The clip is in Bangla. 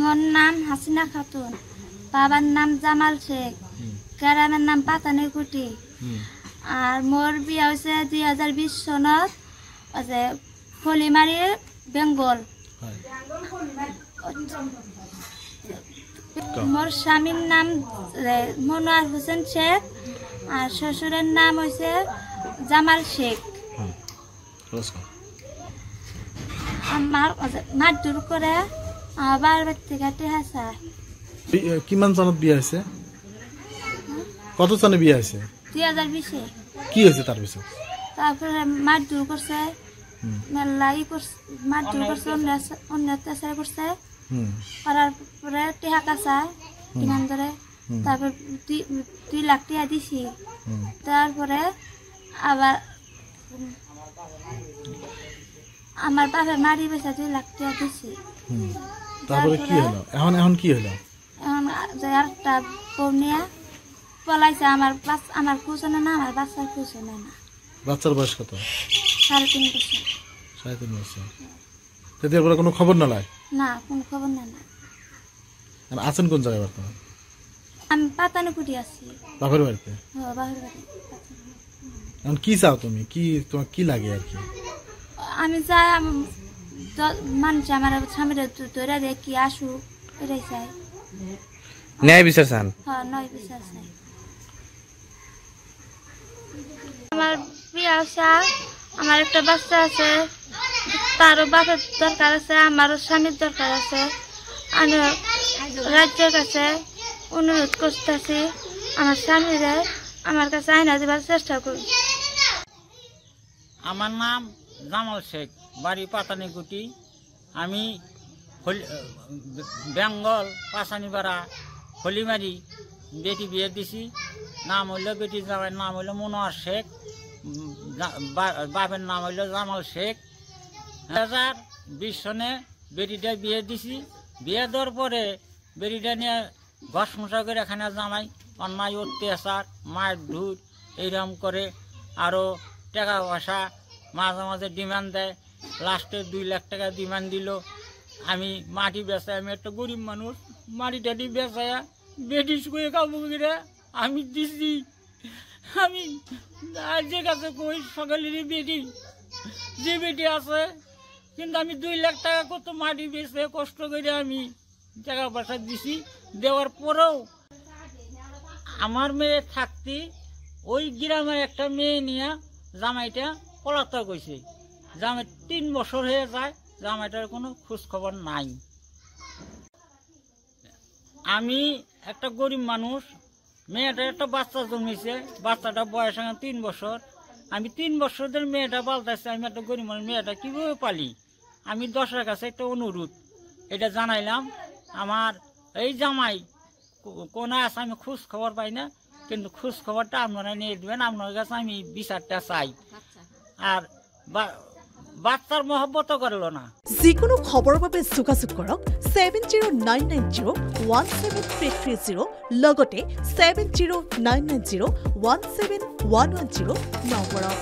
মোর নাম হাসিনা খাতুন, বাবার নাম জামাল শেখ, গ্রামের নাম পাতানিকুটি। আর মোর বিয়া হয়েছে 2020 সনত ফলিমারি বেঙ্গল। মোর স্বামীর নাম মনোয়ার হোসেন শেখ আর শ্বশুরের নাম হয়েছে জামাল শেখ। আমার মারধর করে বারবার থেকে টেহা চায়। কিমান সনত বিয়া হয়েছে? কত সনে বিয়া হয়েছে? 2020-এ। কি হয়েছে তার পিছনে? তারপরে মারধর করছে, মেলা মারধর করছে, অন্য অত্যাচার করছে। করার পরে টেহা কাঁচায় কিমান ধরে, তারপর 2 লাখ টাকা দিছি। তারপরে আবার আমার বাপের মারি বেচা 2 লাখ টাকা দিছি। তারপরে কি হলো? এখন কি হলো? এখন আরেকটা বউ নিয়ে পলাইছে। আমার কুচনে না, আমার বাচ্চার কুচনে না। বাচ্চার বয়স কত? 3.5 বছর। 3.5 বছর। তাদের পরে কোনো খবর না লাই? না, কোনো খবর না। আছেন কোন জায়গায় বর্তমান? আমি পাতানিকুটি আছি। বাপের বাড়িতে? হ্যাঁ, বাপের বাড়ি। এখন কি চাও তুমি? তোমার কি লাগে আর কি? আমি চাই মানুষ আমার স্বামীর ধরে দিয়ে কি আসুক, এটাই চাই। ন্যায় বিচার চান? হ্যাঁ, ন্যায় বিচার চাই। আমার বিয়ে হচ্ছে, আমার একটা বাচ্চা আছে, তারও বাপের দরকার আছে, আমারও স্বামীর দরকার আছে। আমি রাজ্যের কাছে অনুরোধ করতেছি আমার স্বামীরে আমার কাছে আইনা দেবার চেষ্টা করি। আমার নাম জামাল শেখ, বাড়ি পাতানিকুটি। আমি বেঙ্গল পাশানিপাড়া হলিমারি বেটি বিয়ে দিছি। নাম হইল বেটি জামাইয়ের নাম হইল মনোয়ার শেখ, বাপের নাম হইল জামাল শেখ। 2020 সনে বেটিটা বিয়ে দিছি। বিয়ে দেওয়ার পরে বেটিটা নিয়ে ঘর সংসার করে এখানে জামাই অন্যায় অত্যাচার, মায়ের ধূর এইরকম করে। আরও টাকা পয়সা মাঝে মাঝে ডিমান্ড দেয়। লাস্টে 2 লাখ টাকা ডিমান্ড দিল। আমি মাটি বেচাই, আমি একটা গরিব মানুষ, মাটি টাটি বেচায়া বেটি শুয়ে খাবো কিনা আমি দিছি। আমি যে কাছে কই সকালেরই বেটি, যে বেটি আছে, কিন্তু আমি 2 লাখ টাকা কত মাটি বেচে কষ্ট করে আমি টাকা পয়সা দিছি। দেওয়ার পরেও আমার মেয়ে থাকতে ওই গ্রামের একটা মেয়ে নিয়ে জামাইটা পলাতক হয়েছে। জামাই 3 বছর হয়ে যায়, জামাইটার কোনো খোঁজ খবর নাই। আমি একটা গরিব মানুষ, মেয়েটার একটা বাচ্চা জন্মেছে, বাচ্চাটা বয়স 3 বছর। আমি 3 বছর ধরে মেয়েটা পালতেছি। আমি একটা গরিব মানুষ, মেয়েটা কীভাবে পালি? আমি 10-এর কাছে একটা অনুরোধ এটা জানাইলাম। আমার এই জামাই কোনে আছে আমি খোঁজ খবর পাই না, কিন্তু খোঁজ খবরটা আপনারা নিয়ে দেবেন। আপনার কাছে আমি বিচারটা চাই। আর বাচ্চার মহব্বত করলো না। যিকোনো খবৰৰ বাবে যোগাযোগ কৰক 7099017330 লগতে 7099017110 নম্বৰত।